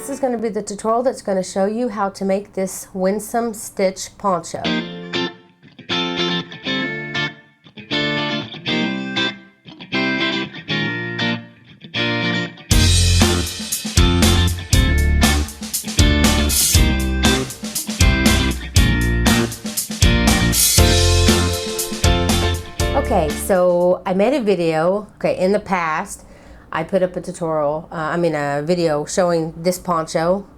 This is going to be the tutorial that's going to show you how to make this Winsome stitch poncho. Okay, so I made a video, in the past. I put up a tutorial, a video showing this poncho,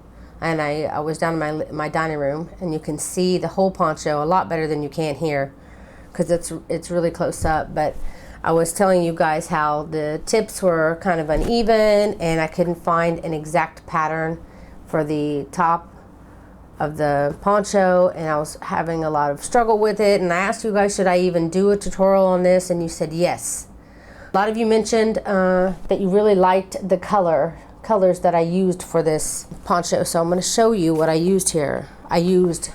and I was down in my dining room, and you can see the whole poncho a lot better than you can here because it's really close up. But I was telling you guys how the tips were kind of uneven and I couldn't find an exact pattern for the top of the poncho, and I was having a lot of struggle with it, and I asked you guys, should I even do a tutorial on this, and you said yes. A lot of you mentioned that you really liked the colors that I used for this poncho, so I'm going to show you what I used here. I used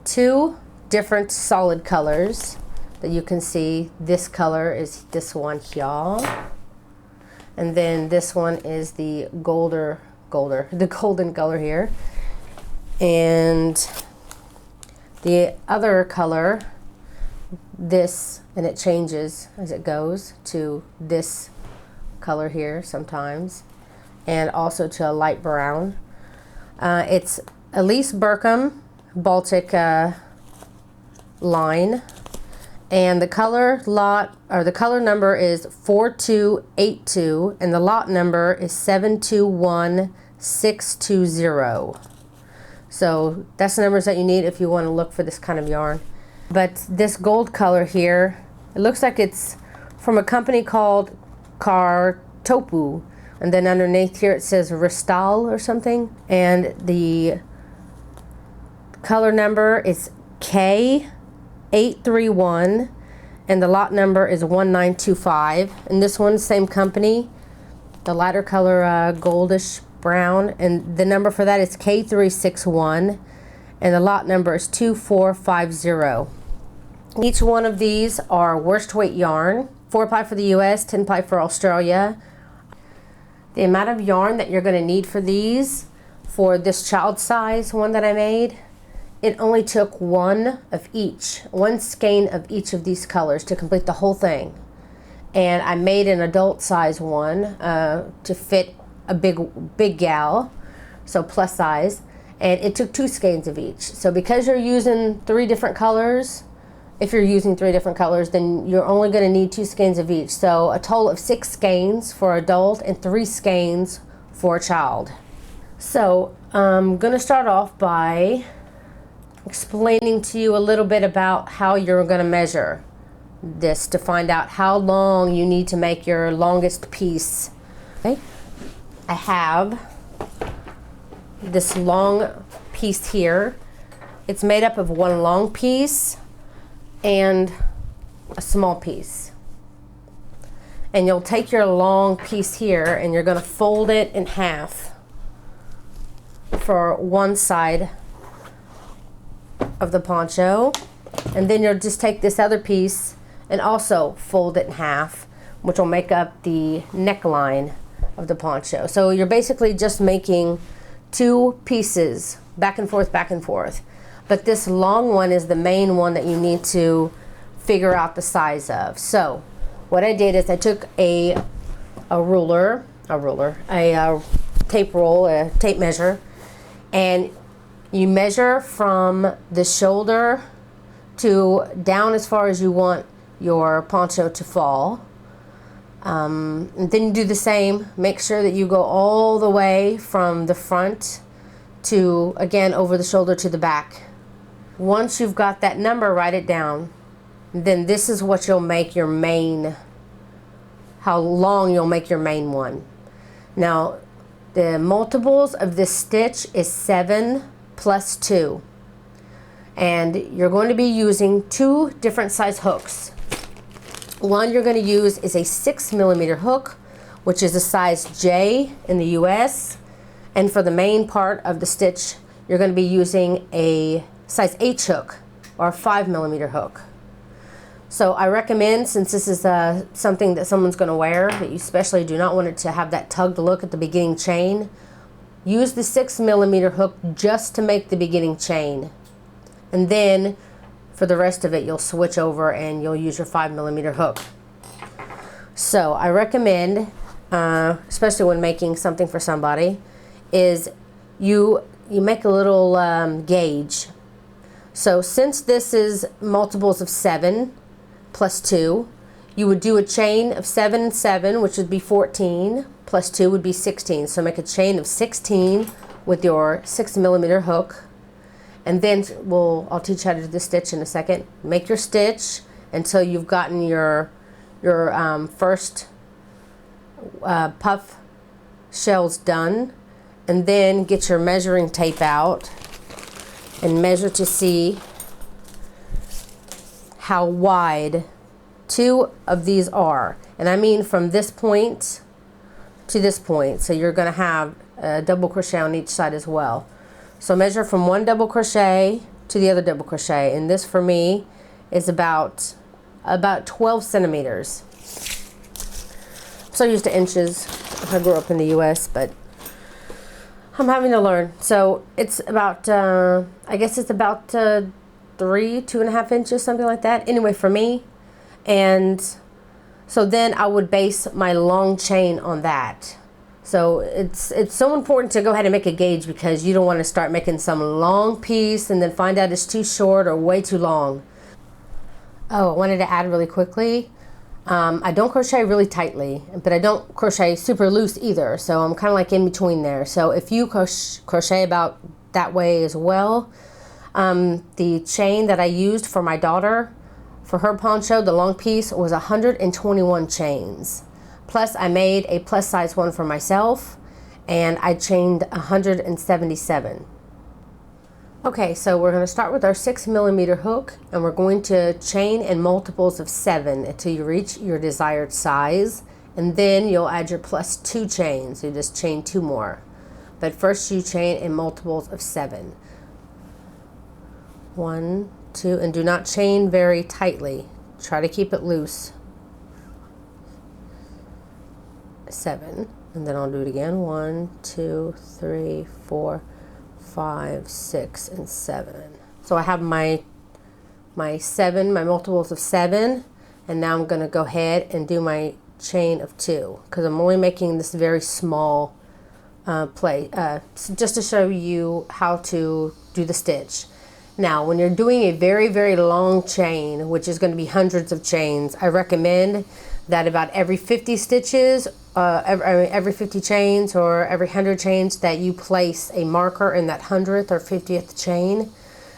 2 different solid colors that you can see. This color is this one here, and then this one is the golden color here, and the other color, this, and it changes as it goes to this color here sometimes, and also to a light brown. It's Elise Burkham Baltic line, and the color lot, or the color number is 4282, and the lot number is 721620. So that's the numbers that you need if you want to look for this kind of yarn. But this gold color here, it looks like it's from a company called Kartopu, and then underneath here it says Ristal or something, and the color number is K831, and the lot number is 1925, and this one's same company, the lighter color goldish brown, and the number for that is K361, and the lot number is 2450. Each one of these are worsted weight yarn, 4-ply for the US, 10-ply for Australia. The amount of yarn that you're going to need for these, for this child size one that I made, it only took one skein of each of these colors to complete the whole thing. And I made an adult size one to fit a big gal, so plus size, and it took 2 skeins of each. So because you're using 3 different colors, if you're using 3 different colors, then you're only going to need 2 skeins of each. So a total of 6 skeins for adult and 3 skeins for a child. So I'm going to start off by explaining to you a little bit about how you're going to measure this to find out how long you need to make your longest piece. Okay. I have this long piece here. It's made up of one long piece and a small piece. And you'll take your long piece here and you're going to fold it in half for one side of the poncho, and then you'll just take this other piece and also fold it in half, which will make up the neckline of the poncho. So you're basically just making 2 pieces back and forth, but this long one is the main one that you need to figure out the size of. So what I did is I took a tape roll, a tape measure, and you measure from the shoulder to down as far as you want your poncho to fall. And then you do the same. Make sure that you go all the way from the front to, again, over the shoulder to the back. Once you've got that number, write it down. Then this is what you'll make your main, how long you'll make your main one. Now, the multiples of this stitch is 7 plus 2. And you're going to be using 2 different size hooks. One you're going to use is a 6mm hook, which is a size J in the US. And for the main part of the stitch, you're going to be using a size H hook, or a 5mm hook. So I recommend, since this is something that someone's going to wear, that you especially do not want it to have that tugged look at the beginning chain, use the 6mm hook just to make the beginning chain, and then for the rest of it you'll switch over and you'll use your 5mm hook. So I recommend, especially when making something for somebody, is you make a little gauge. So since this is multiples of 7 plus 2, you would do a chain of 7 and 7, which would be 14, plus 2 would be 16. So make a chain of 16 with your 6mm hook, and then I'll teach you how to do the stitch in a second. Make your stitch until you've gotten your first puff shells done, and then get your measuring tape out and measure to see how wide 2 of these are. And I mean from this point to this point. So you're going to have a double crochet on each side as well. So measure from one double crochet to the other double crochet, and this for me is about 12 centimeters. I'm so used to inches. I grew up in the US, but I'm having to learn. So it's about, I guess it's about 2.5 inches, something like that. Anyway, for me. And so then I would base my long chain on that. So it's so important to go ahead and make a gauge, because you don't want to start making some long piece and then find out it's too short or way too long. Oh, I wanted to add really quickly, I don't crochet really tightly, but I don't crochet super loose either. So I'm kind of like in between there. So if you crochet about that way as well, the chain that I used for my daughter, for her poncho, the long piece, was 121 chains. Plus I made a plus size one for myself, and I chained 177. Okay, so we're going to start with our 6mm hook, and we're going to chain in multiples of 7 until you reach your desired size, and then you'll add your plus 2 chains. You just chain 2 more. But first you chain in multiples of 7. 1, 2, and do not chain very tightly. Try to keep it loose. 7, and then I'll do it again. 1, 2, 3, 4, 5, 6, and 7. So I have my 7, my multiples of 7, and now I'm going to go ahead and do my chain of 2, because I'm only making this very small just to show you how to do the stitch. Now when you're doing a very, very long chain, which is going to be hundreds of chains, I recommend that about every 50 stitches, every 50 chains or every 100 chains, that you place a marker in that 100th or 50th chain,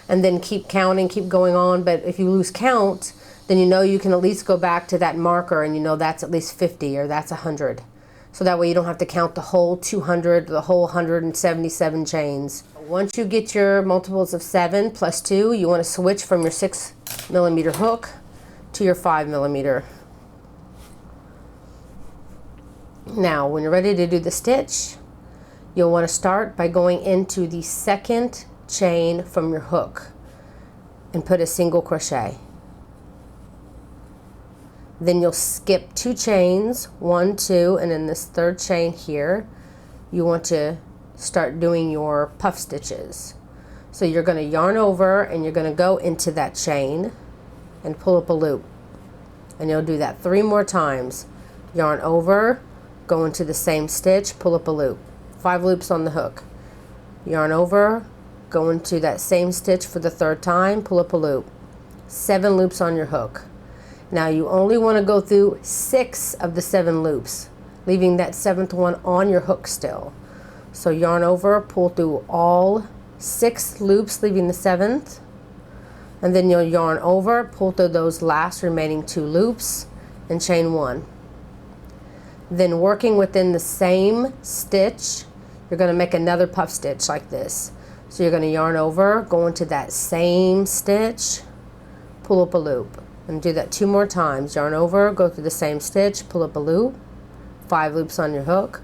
and then keep counting, keep going on. But if you lose count, then you know you can at least go back to that marker, and you know that's at least 50 or that's 100. So that way you don't have to count the whole 200, the whole 177 chains. Once you get your multiples of 7 plus 2, you want to switch from your 6mm hook to your 5mm. Now, when you're ready to do the stitch, you'll want to start by going into the second chain from your hook and put a single crochet. Then you'll skip 2 chains, 1, 2, and in this third chain here, you want to start doing your puff stitches. So you're going to yarn over, and you're going to go into that chain and pull up a loop. And you'll do that 3 more times. Yarn over, go into the same stitch, pull up a loop. 5 loops on the hook. Yarn over, go into that same stitch for the 3rd time, pull up a loop. 7 loops on your hook. Now you only want to go through 6 of the 7 loops, leaving that 7th one on your hook still. So yarn over, pull through all 6 loops, leaving the 7th, and then you'll yarn over, pull through those last remaining 2 loops, and chain 1. Then working within the same stitch, you're going to make another puff stitch like this. So you're going to yarn over, go into that same stitch, pull up a loop, and do that 2 more times. Yarn over, go through the same stitch, pull up a loop, 5 loops on your hook.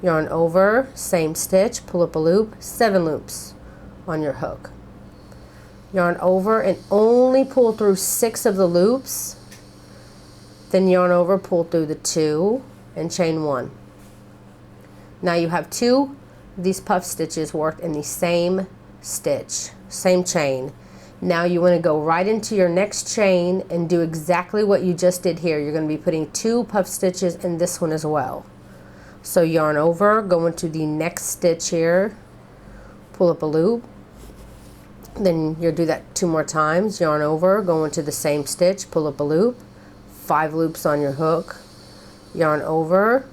Yarn over, same stitch, pull up a loop, 7 loops on your hook. Yarn over and only pull through 6 of the loops. Then yarn over, pull through the 2, and chain 1. Now you have 2 these puff stitches worked in the same stitch, same chain. Now you want to go right into your next chain and do exactly what you just did here. You're going to be putting 2 puff stitches in this one as well. So yarn over, go into the next stitch here, pull up a loop, then you'll do that 2 more times. Yarn over, go into the same stitch, pull up a loop, 5 loops on your hook, yarn over,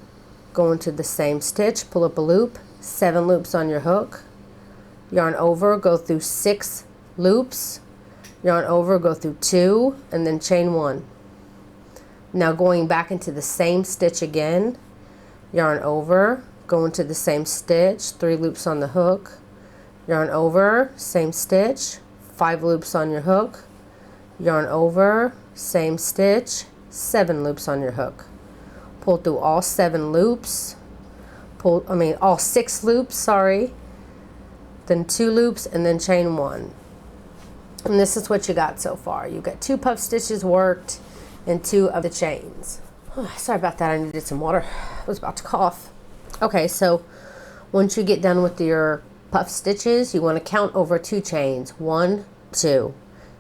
go into the same stitch, pull up a loop, 7 loops on your hook, yarn over, go through 6 loops, yarn over, go through 2, and then chain 1. Now going back into the same stitch again, yarn over, go into the same stitch, 3 loops on the hook, yarn over, same stitch, 5 loops on your hook, yarn over, same stitch, 7 loops on your hook. Pull through all 7 loops, all 6 loops, sorry, then 2 loops, and then chain 1. And this is what you got so far. You've got 2 puff stitches worked and 2 of the chains. Oh, sorry about that, I needed some water. I was about to cough. Okay, so once you get done with your puff stitches, you want to count over 2 chains. 1, 2.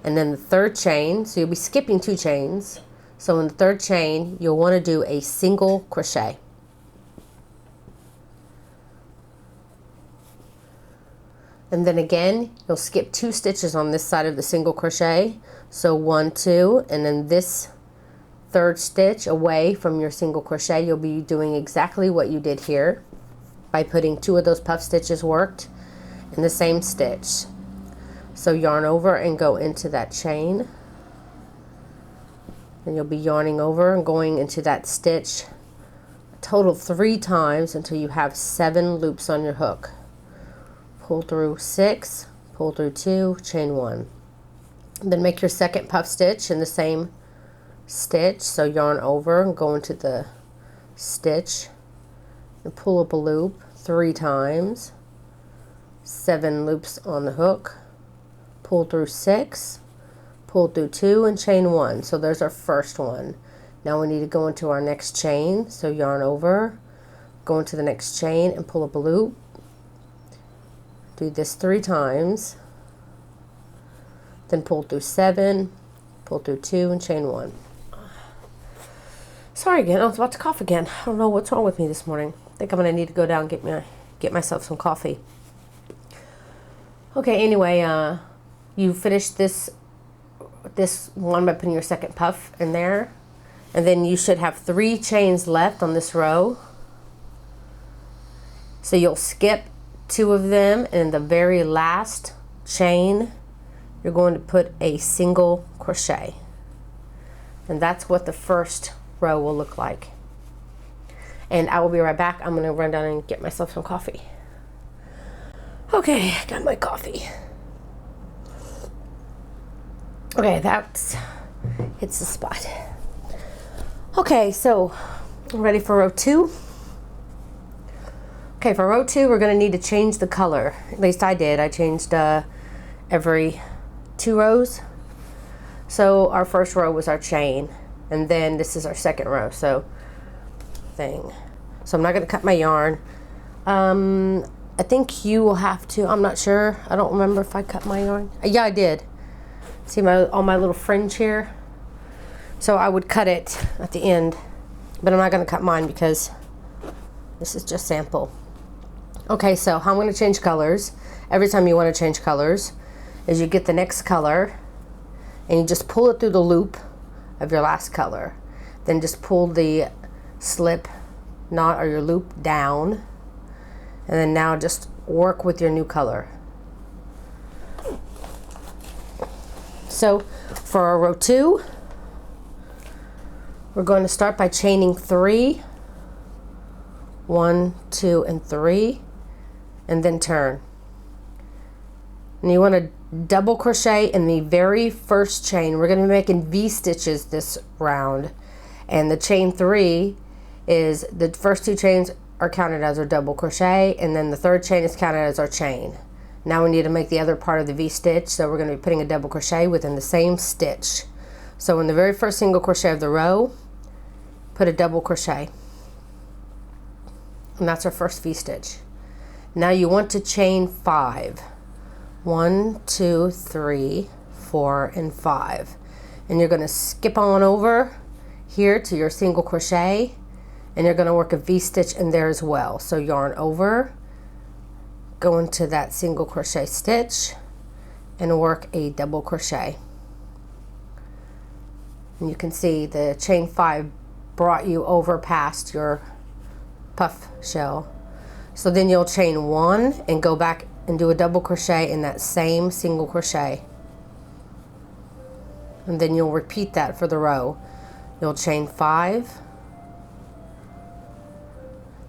And then the 3rd chain, so you'll be skipping 2 chains. So in the 3rd chain, you'll want to do a single crochet. And then again, you'll skip 2 stitches on this side of the single crochet. So 1, 2, and then this 3rd stitch away from your single crochet, you'll be doing exactly what you did here by putting 2 of those puff stitches worked in the same stitch. So yarn over and go into that chain, and you'll be yarning over and going into that stitch a total 3 times until you have 7 loops on your hook. Pull through 6, pull through 2, chain 1. Then make your 2nd puff stitch in the same stitch, so yarn over and go into the stitch and pull up a loop 3 times, 7 loops on the hook, pull through 6, pull through 2, and chain 1. So there's our first one. Now we need to go into our next chain, so yarn over, go into the next chain and pull up a loop. Do this 3 times, then pull through 7, pull through 2, and chain 1. Sorry again, I was about to cough again. I don't know what's wrong with me this morning. I think I'm gonna need to go down and get myself some coffee. Okay, anyway, you finish this one by putting your 2nd puff in there, and then you should have 3 chains left on this row. So you'll skip 2 of them, and in the very last chain, you're going to put a single crochet. And that's what the first row will look like. And I will be right back. I'm going to run down and get myself some coffee. Okay, got my coffee. Okay, that hits the spot. Okay, so I'm ready for row 2. Okay, for row 2, we're going to need to change the color. At least I did. I changed every 2 rows. So our first row was our chain, and then this is our 2nd row. So I'm not going to cut my yarn. I think you will have to. I'm not sure. I don't remember if I cut my yarn. Yeah, I did. See all my little fringe here? So I would cut it at the end, but I'm not going to cut mine because this is just sample. Okay, so how I'm going to change colors. Every time you want to change colors is you get the next color and you just pull it through the loop of your last color. Then just pull the slip knot or your loop down, and then now just work with your new color. So for our row 2, we're going to start by chaining 3, 1, 2, and 3, and then turn. And you want to double crochet in the very first chain. We're going to be making V stitches this round, and the chain 3 is the first 2 chains are counted as our double crochet, and then the 3rd chain is counted as our chain. Now we need to make the other part of the V stitch, so we're going to be putting a double crochet within the same stitch. So in the very first single crochet of the row, put a double crochet, and that's our first V stitch. Now you want to chain 5. 1, 2, 3, 4, and 5. And you're going to skip on over here to your single crochet, and you're going to work a V-stitch in there as well. So yarn over, go into that single crochet stitch, and work a double crochet. And you can see the chain 5 brought you over past your puff shell. So then you'll chain 1 and go back and do a double crochet in that same single crochet. And then you'll repeat that for the row. You'll chain 5.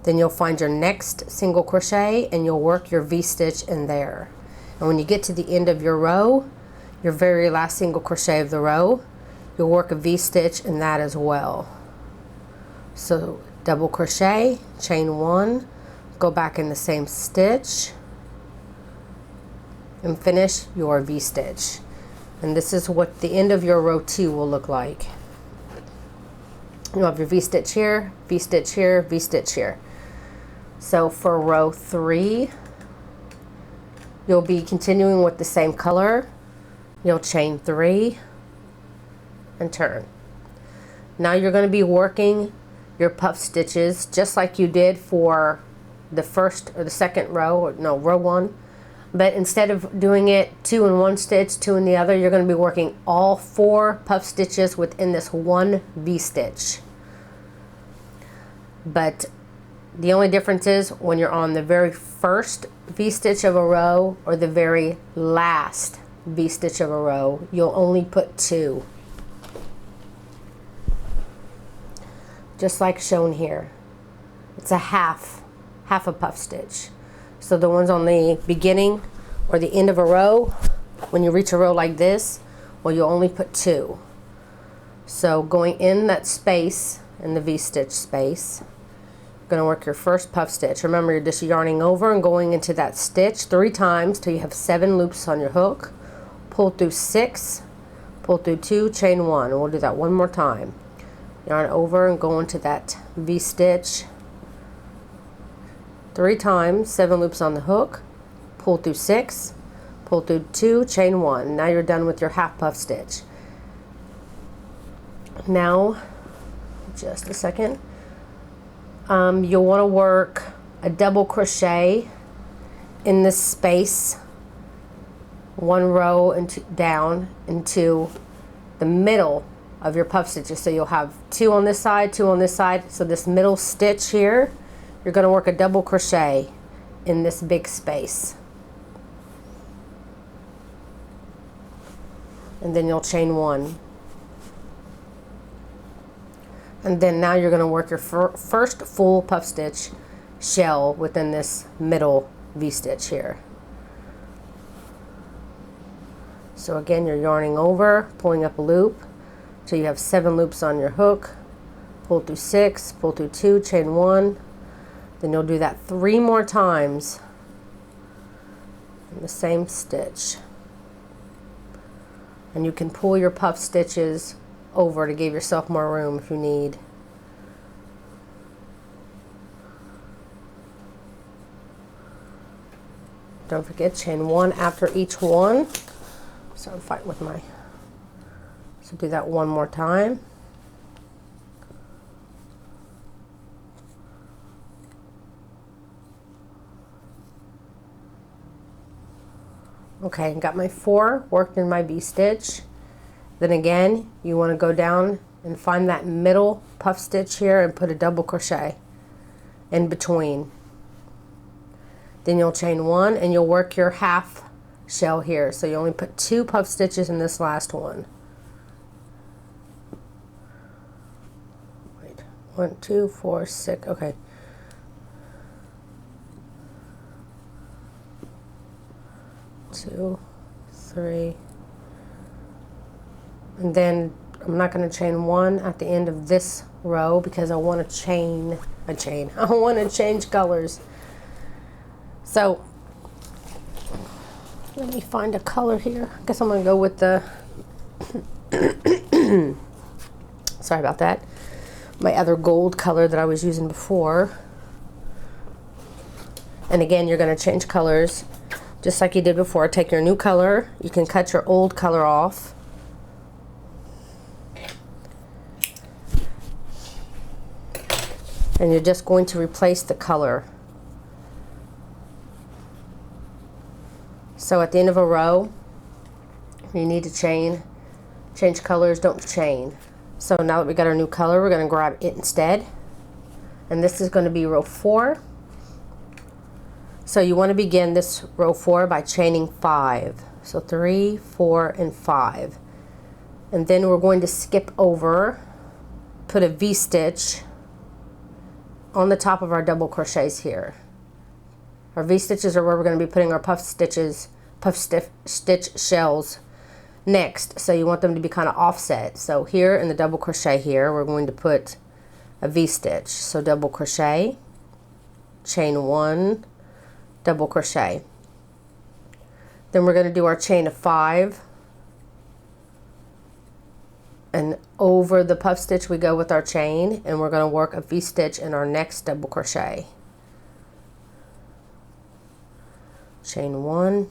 Then you'll find your next single crochet and you'll work your V-stitch in there. And when you get to the end of your row, your very last single crochet of the row, you'll work a V-stitch in that as well. So double crochet, chain 1, go back in the same stitch, and finish your V-stitch. And this is what the end of your row 2 will look like. You'll have your V-stitch here, V-stitch here, V-stitch here. So for row 3, you'll be continuing with the same color. You'll chain 3 and turn. Now you're going to be working your puff stitches just like you did for the first or the second row, or no, row 1. But instead of doing it 2 in one stitch, 2 in the other, you're going to be working all 4 puff stitches within this one V-stitch. But the only difference is when you're on the very first V-stitch of a row or the very last V-stitch of a row, you'll only put 2. Just like shown here. It's a half a puff stitch. So the ones on the beginning or the end of a row, when you reach a row like this, well, you'll only put 2. So going in that space, in the V-stitch space, you're going to work your first puff stitch. Remember, you're just yarning over and going into that stitch 3 times till you have 7 loops on your hook. Pull through 6, pull through 2, chain 1. And we'll do that one more time. Yarn over and go into that V-stitch 3 times, 7 loops on the hook, pull through 6, pull through 2, chain 1. Now you're done with your half puff stitch. Now, just a second, you'll want to work a double crochet in this space, 1 row into, down into the middle of your puff stitches. So you'll have 2 on this side, 2 on this side. So this middle stitch here, you're going to work a double crochet in this big space. And then you'll chain 1. And then now you're going to work your first full puff stitch shell within this middle V-stitch here. So again, you're yarning over, pulling up a loop till you have 7 loops on your hook. Pull through 6, pull through 2, chain 1. Then you'll do that 3 more times in the same stitch. And you can pull your puff stitches over to give yourself more room if you need. Don't forget, chain 1 after each one. So I'm fighting with my... So do that one more time. Okay, got my 4 worked in my V-stitch. Then again, you want to go down and find that middle puff stitch here and put a double crochet in between. Then you'll chain 1 and you'll work your half shell here. So you only put 2 puff stitches in this last one. Wait, 1, 2, 4, 6, okay. 2, 3, and then I'm not going to chain 1 at the end of this row because I want to chain a chain. I want to change colors. So let me find a color here. I guess I'm going to go with the sorry about that, my other gold color that I was using before. And again, you're going to change colors just like you did before. Take your new color. You can cut your old color off. And you're just going to replace the color. So at the end of a row, you need to change colors, don't chain. So now that we got our new color, we're going to grab it instead. And this is going to be row 4. So you want to begin this row 4 by chaining 5. So 3, 4, and 5. And then we're going to skip over, put a V-stitch on the top of our double crochets here. Our V-stitches are where we're going to be putting our puff stitch shells next. So you want them to be kind of offset. So here in the double crochet here, we're going to put a V-stitch. So double crochet, chain 1, double crochet. Then we're going to do our chain of 5, and over the puff stitch we go with our chain, and we're going to work a V-stitch in our next double crochet. Chain 1,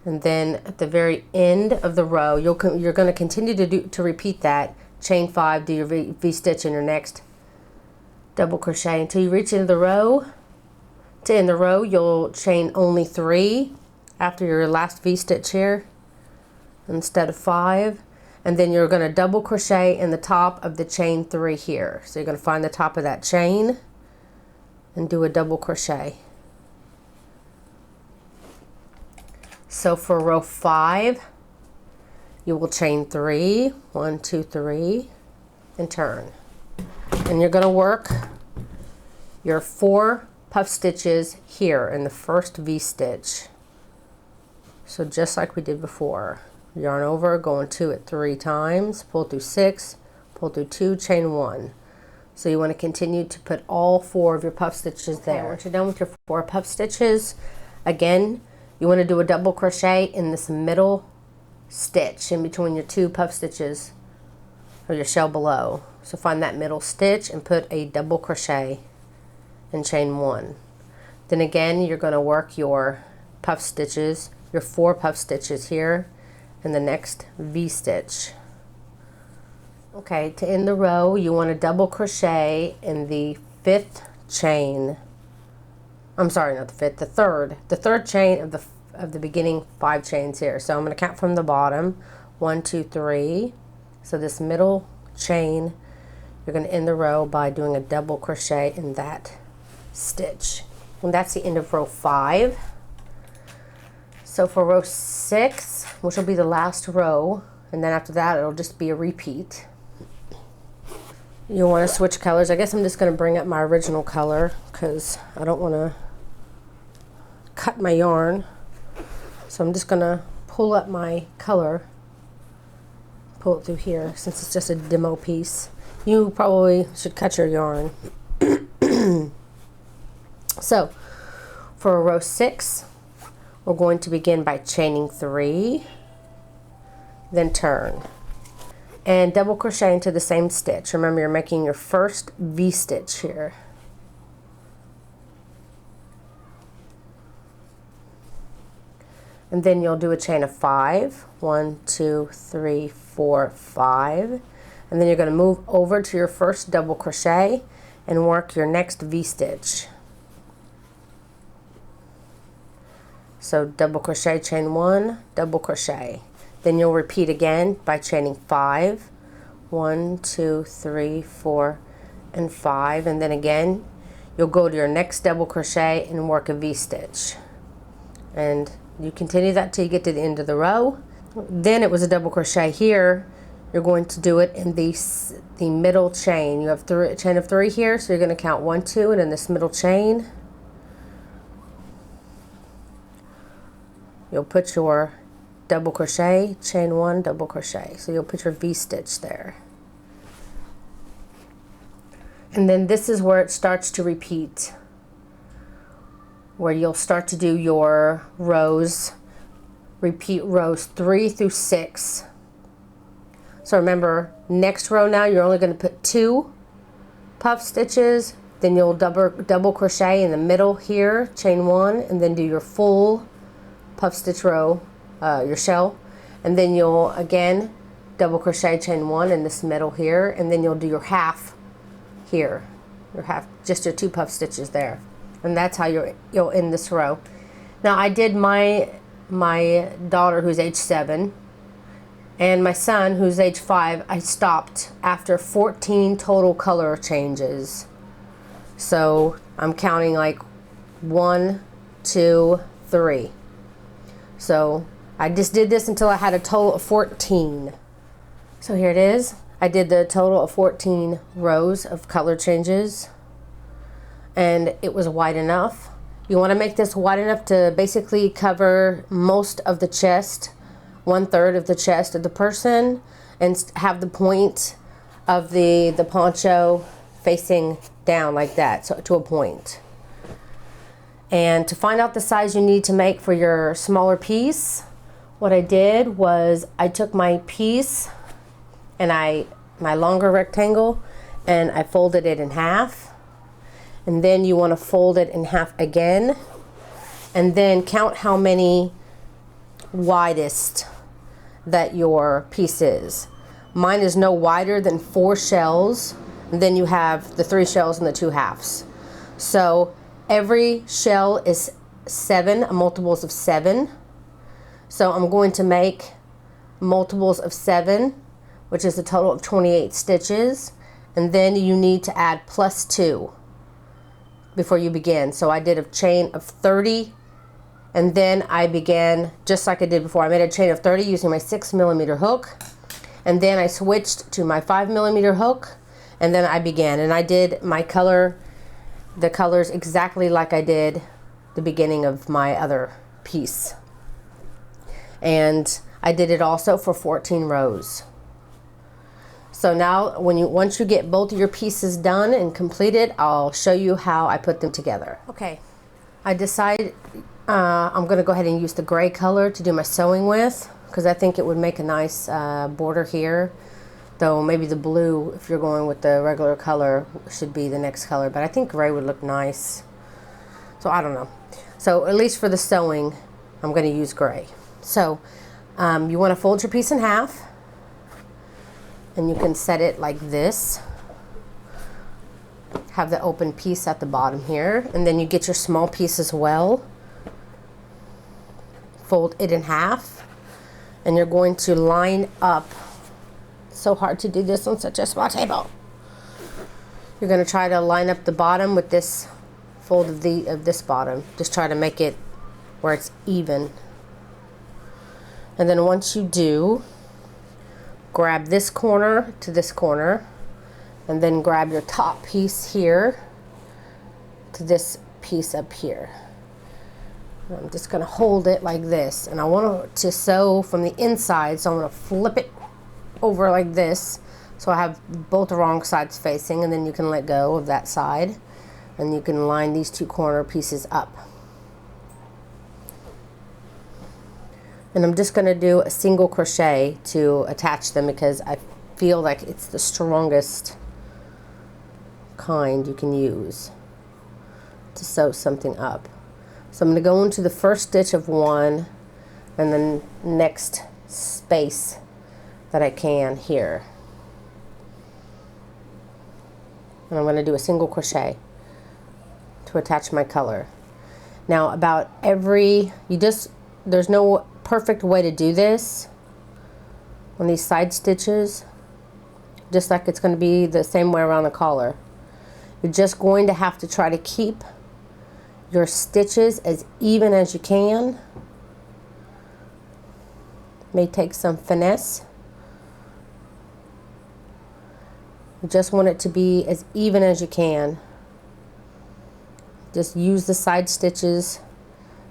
and then at the very end of the row you're going to continue to repeat that. Chain 5, do your V-stitch in your next double crochet until you reach into the row. To end the row, you'll chain only 3 after your last V-stitch here instead of 5, and then you're going to double crochet in the top of the chain 3 here. So you're going to find the top of that chain and do a double crochet. So for row 5, you will chain 3, 1, 2, 3, and turn. And you're going to work your 4 puff stitches here in the first V-stitch. So just like we did before. Yarn over, go into it 3 times, pull through 6, pull through 2, chain 1. So you want to continue to put all 4 of your puff stitches there. Once you're done with your 4 puff stitches, again, you want to do a double crochet in this middle stitch in between your 2 puff stitches or your shell below. So find that middle stitch and put a double crochet and chain 1. Then again, you're going to work your puff stitches, your 4 puff stitches here in the next V-stitch. Okay, to end the row, you want to double crochet in the 5th chain. I'm sorry, not the 5th, the 3rd. The 3rd chain of the beginning 5 chains here. So I'm going to count from the bottom. 1, 2, 3. So this middle chain, you're going to end the row by doing a double crochet in that stitch. And that's the end of row 5. So for row 6, which will be the last row, and then after that it'll just be a repeat. You want to switch colors. I guess I'm just going to bring up my original color because I don't want to cut my yarn. So I'm just going to pull up my color, pull it through here since it's just a demo piece. You probably should cut your yarn. So for row 6, we're going to begin by chaining 3, then turn, and double crochet into the same stitch. Remember, you're making your first V-stitch here. And then you'll do a chain of 5. 1, 2, 3, 4, 5. And then you're going to move over to your first double crochet and work your next V-stitch. So double crochet, chain 1, double crochet. Then you'll repeat again by chaining 5. 1, 2, 3, 4, and 5. And then again, you'll go to your next double crochet and work a V-stitch. And you continue that till you get to the end of the row. Then it was a double crochet here. You're going to do it in the middle chain. You have a chain of 3 here, so you're going to count 1, 2, and in this middle chain, you'll put your double crochet, chain 1, double crochet. So you'll put your V-stitch there. And then this is where it starts to repeat, where you'll start to do your rows, repeat rows 3 through 6. So remember, next row now you're only going to put 2 puff stitches Then you'll double crochet in the middle here, chain 1, and then do your full puff stitch row, your shell, and then you'll again double crochet, chain 1 in this middle here, and then you'll do your half here, your half, just your 2 puff stitches there, and that's how you'll end this row. Now I did my daughter who's age 7 and my son who's age 5. I stopped after 14 total color changes. So I'm counting like 1, 2, 3. So I just did this until I had a total of 14. So here it is. I did the total of 14 rows of color changes, and it was wide enough. You want to make this wide enough to basically cover most of the chest, 1/3 of the chest of the person, and have the point of the poncho facing down like that, so to a point. And to find out the size you need to make for your smaller piece, what I did was I took my piece and my longer rectangle, and I folded it in half, and then you want to fold it in half again, and then count how many widest that your piece is. Mine is no wider than 4 shells, and then you have the 3 shells and the 2 halves. So every shell is 7 multiples of 7. So I'm going to make multiples of 7, which is a total of 28 stitches, and then you need to add +2 before you begin. So I did a chain of 30, and then I began just like I did before. I made a chain of 30 using my 6mm hook, and then I switched to my 5mm hook, and then I began, and I did my the colors exactly like I did the beginning of my other piece. And I did it also for 14 rows. So now once you get both of your pieces done and completed, I'll show you how I put them together. Okay, I decided I'm going to go ahead and use the gray color to do my sewing with, because I think it would make a nice border here. Though maybe the blue, if you're going with the regular color, should be the next color, but I think gray would look nice. So I don't know. So at least for the sewing, I'm going to use gray. So you want to fold your piece in half, and you can set it like this. Have the open piece at the bottom here, and then you get your small piece as well. Fold it in half, and you're going to line up. So hard to do this on such a small table. You're going to try to line up the bottom with this fold of this bottom. Just try to make it where it's even. And then once you do, grab this corner to this corner, and then grab your top piece here to this piece up here. And I'm just going to hold it like this, and I want to sew from the inside, so I'm going to flip it over like this, so I have both the wrong sides facing, and then you can let go of that side, and you can line these 2 corner pieces up. And I'm just going to do a single crochet to attach them, because I feel like it's the strongest kind you can use to sew something up. So I'm going to go into the first stitch of one, and then next space that I can here, and I'm going to do a single crochet to attach my color. Now about there's no perfect way to do this on these side stitches, just like it's going to be the same way around the collar. You're just going to have to try to keep your stitches as even as you can. May take some finesse. You just want it to be as even as you can. Just use the side stitches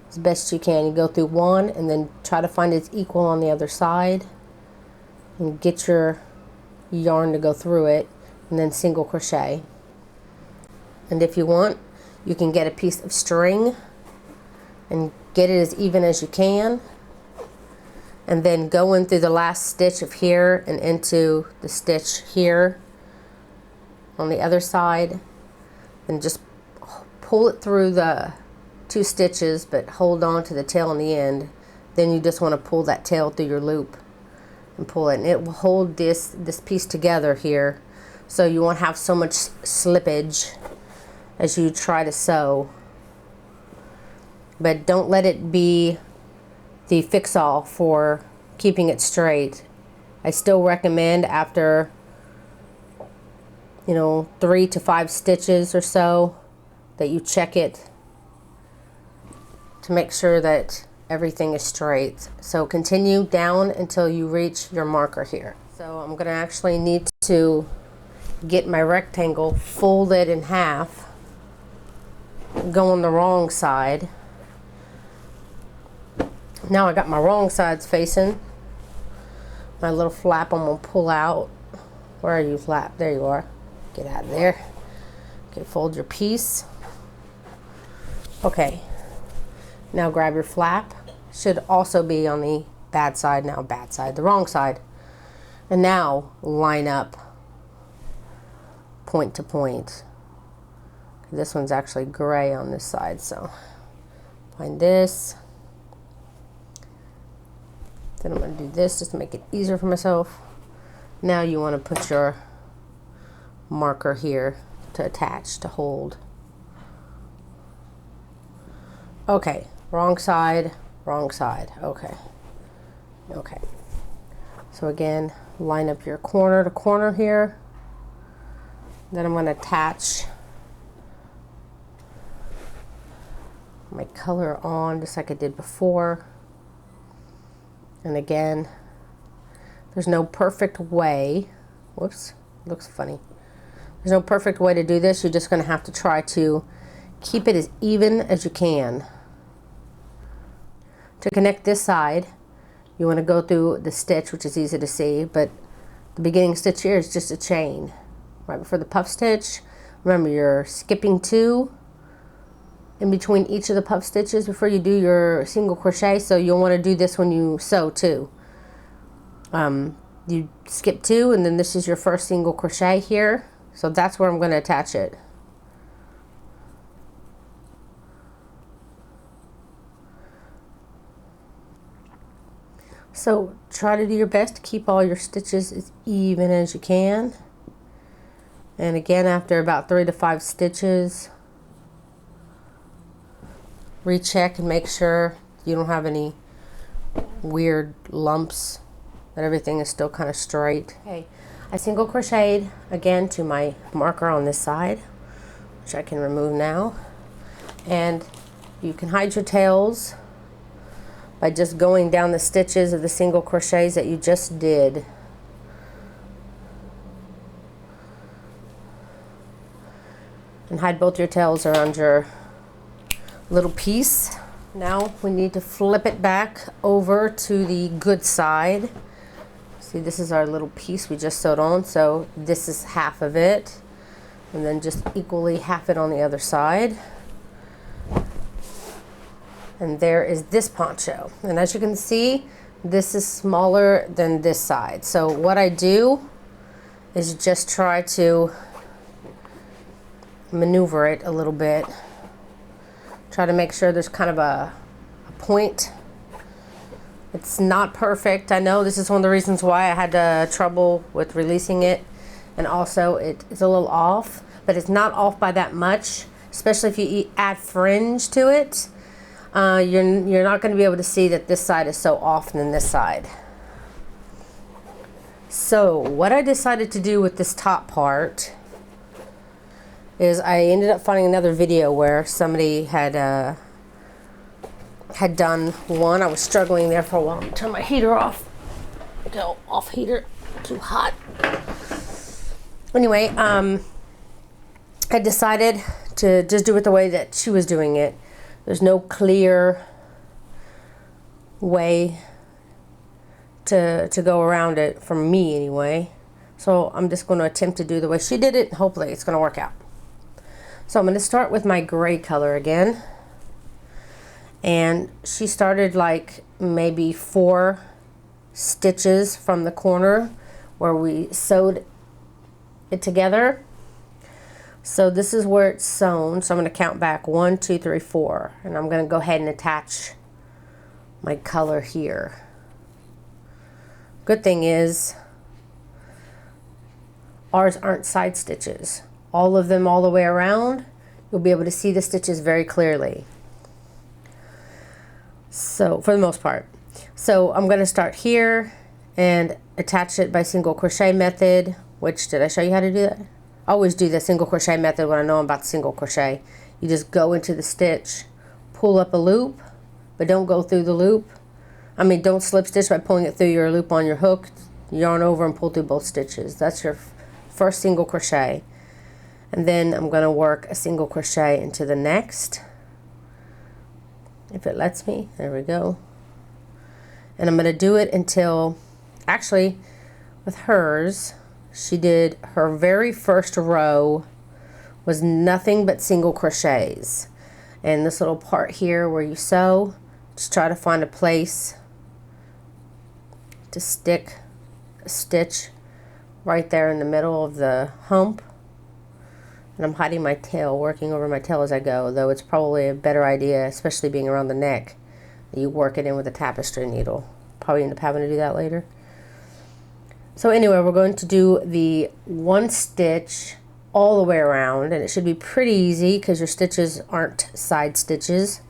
as best you can. You go through one and then try to find it's equal on the other side, and get your yarn to go through it, and then single crochet. And if you want, you can get a piece of string and get it as even as you can, and then go in through the last stitch of here and into the stitch here on the other side, and just pull it through the 2 stitches, but hold on to the tail in the end. Then you just want to pull that tail through your loop and pull it, and it will hold this piece together here, so you won't have so much slippage as you try to sew. But don't let it be the fix-all for keeping it straight. I still recommend after, you know, 3 to 5 stitches or so that you check it to make sure that everything is straight. So continue down until you reach your marker here. So I'm gonna actually need to get my rectangle folded in half, go on the wrong side. Now I got my wrong sides facing. My little flap I'm gonna pull out. Where are you, flap? There you are. Get out of there. Okay, fold your piece. Okay, now grab your flap. Should also be on the bad side, the wrong side. And now line up point to point. This one's actually gray on this side, so find this. Then I'm going to do this just to make it easier for myself. Now you want to put your marker here to attach, to hold. Okay, wrong side, okay. Okay. So again, line up your corner to corner here. Then I'm going to attach my color on just like I did before. And again, there's no perfect way. Whoops, looks funny. There's no perfect way to do this. You're just going to have to try to keep it as even as you can. To connect this side, you want to go through the stitch, which is easy to see, but the beginning stitch here is just a chain. Right before the puff stitch, remember you're skipping 2 in between each of the puff stitches before you do your single crochet, so you'll want to do this when you sew too. You skip 2 and then this is your first single crochet here, so that's where I'm going to attach it. So try to do your best to keep all your stitches as even as you can. And again, after about 3 to 5 stitches, recheck and make sure you don't have any weird lumps, that everything is still kind of straight. Okay, I single crocheted again to my marker on this side, which I can remove now. And you can hide your tails by just going down the stitches of the single crochets that you just did. And hide both your tails around your little piece. Now we need to flip it back over to the good side. See, this is our little piece we just sewed on, so this is half of it, and then just equally half it on the other side. And there is this poncho, and as you can see, this is smaller than this side. So what I do is just try to maneuver it a little bit. Try to make sure there's kind of a point. It's not perfect. I know this is one of the reasons why I had trouble with releasing it, and also it's a little off, but it's not off by that much, especially if you add fringe to it. You're not going to be able to see that this side is so off than this side. So what I decided to do with this top part is I ended up finding another video where somebody had done one. I was struggling there for a while. Turn my heater off. Go off heater. Too hot. Anyway, I decided to just do it the way that she was doing it. There's no clear way to go around it, for me anyway. So I'm just going to attempt to do the way she did it. Hopefully it's going to work out. So I'm going to start with my gray color again. And she started like maybe 4 stitches from the corner where we sewed it together. So this is where it's sewn. So I'm going to count back 1, 2, 3, 4. And I'm going to go ahead and attach my color here. Good thing is ours aren't side stitches. All of them all the way around, you'll be able to see the stitches very clearly. So for the most part. So I'm going to start here and attach it by single crochet method, which, did I show you how to do that? I always do the single crochet method when I know I'm about to single crochet. You just go into the stitch, pull up a loop, but don't go through the loop. I mean, don't slip stitch by pulling it through your loop on your hook. Yarn over and pull through both stitches. That's your first single crochet. And then I'm going to work a single crochet into the next, if it lets me. There we go. And I'm going to do it until, actually, with hers, she did her very first row was nothing but single crochets. And this little part here where you sew, just try to find a place to stick a stitch right there in the middle of the hump. And I'm hiding my tail, working over my tail as I go, though it's probably a better idea, especially being around the neck, that you work it in with a tapestry needle. Probably end up having to do that later. So anyway, we're going to do the one stitch all the way around, and it should be pretty easy because your stitches aren't side stitches.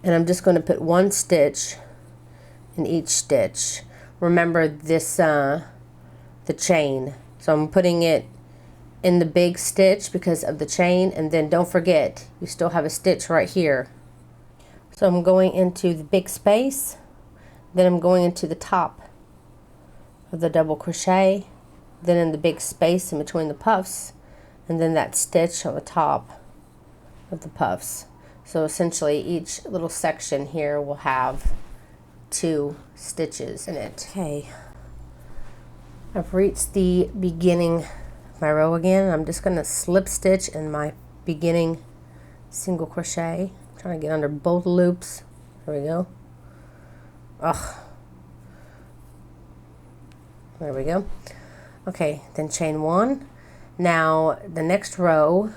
And I'm just going to put one stitch in each stitch. Remember this, the chain. So I'm putting it in the big stitch because of the chain, and then don't forget, you still have a stitch right here. So I'm going into the big space, then I'm going into the top of the double crochet, then in the big space in between the puffs, and then that stitch on the top of the puffs. So essentially each little section here will have 2 stitches in it. Okay, I've reached the beginning of my row again. I'm just going to slip stitch in my beginning single crochet. I'm trying to get under both loops. There we go. Ugh. There we go. Okay, then chain 1. Now the next row,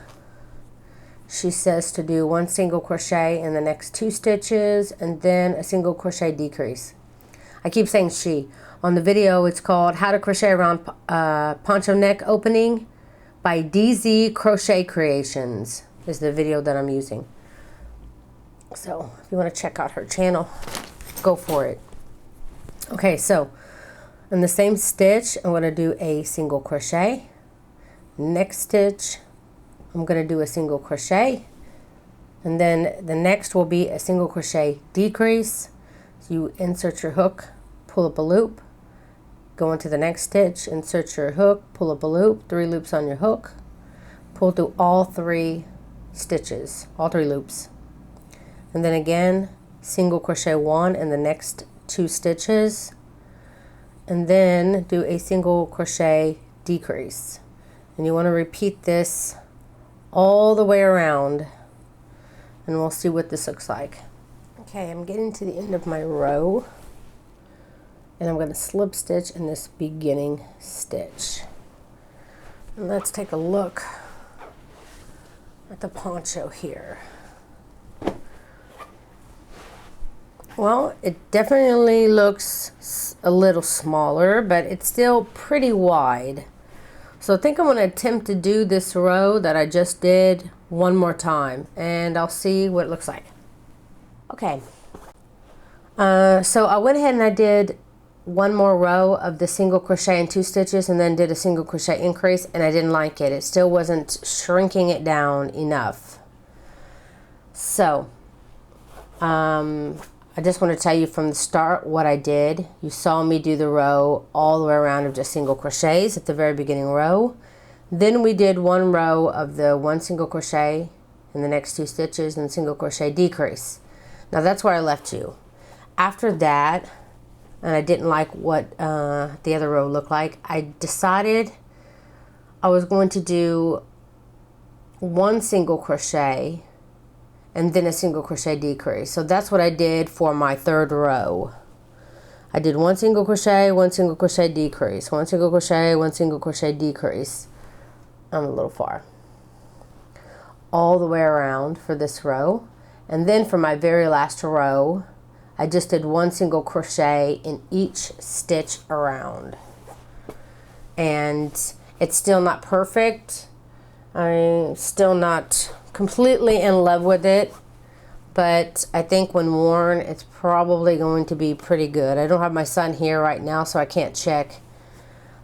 she says to do 1 single crochet in the next 2 stitches and then a single crochet decrease. I keep saying she. On the video it's called How to Crochet Around Poncho Neck Opening by DZ Crochet Creations is the video that I'm using. So if you want to check out her channel, go for it. Okay, so in the same stitch, I'm going to do a single crochet. Next stitch, I'm going to do a single crochet. And then the next will be a single crochet decrease. So you insert your hook, pull up a loop, go into the next stitch, insert your hook, pull up a loop, 3 loops on your hook, pull through all 3 stitches, all 3 loops. And then again, single crochet 1 in the next 2 stitches, and then do a single crochet decrease. And you want to repeat this all the way around, and we'll see what this looks like. Okay, I'm getting to the end of my row, and I'm going to slip stitch in this beginning stitch. And let's take a look at the poncho here. Well, it definitely looks a little smaller, but it's still pretty wide. So I think I'm going to attempt to do this row that I just did one more time, and I'll see what it looks like. Okay, so I went ahead and I did one more row of the single crochet in 2 stitches and then did a single crochet increase, and I didn't like it. It still wasn't shrinking it down enough. So, I just want to tell you from the start what I did. You saw me do the row all the way around of just single crochets at the very beginning row. Then we did 1 row of the 1 single crochet in the next 2 stitches and single crochet decrease. Now that's where I left you. After that, and I didn't like what the other row looked like, I decided I was going to do 1 single crochet and then a single crochet decrease. So that's what I did for my 3rd row. I did 1 single crochet, 1 single crochet decrease, 1 single crochet, 1 single crochet decrease. I'm a little far. All the way around for this row. And then for my very last row, I just did 1 single crochet in each stitch around. And it's still not perfect. I'm still not completely in love with it, but I think when worn, it's probably going to be pretty good. I don't have my son here right now, so I can't check.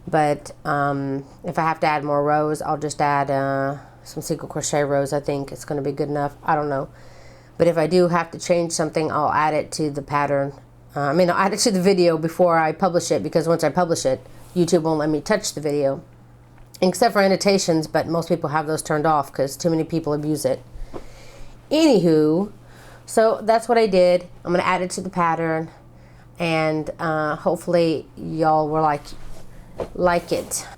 But if I have to add more rows, I'll just add some single crochet rows. I think it's going to be good enough. I don't know. But if I do have to change something, I'll add it to the pattern. I'll add it to the video before I publish it, because once I publish it, YouTube won't let me touch the video. Except for annotations, but most people have those turned off because too many people abuse it. Anywho, so that's what I did. I'm going to add it to the pattern, and hopefully y'all will like it.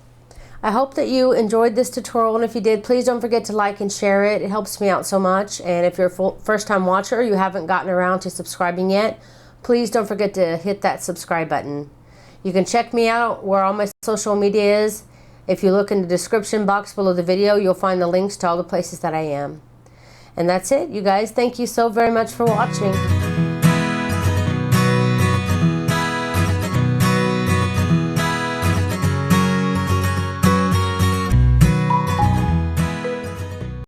I hope that you enjoyed this tutorial, and if you did, please don't forget to like and share it. It helps me out so much. And if you're a first-time watcher, you haven't gotten around to subscribing yet, please don't forget to hit that subscribe button. You can check me out where all my social media is. If you look in the description box below the video, you'll find the links to all the places that I am. And that's it, you guys. Thank you so very much for watching.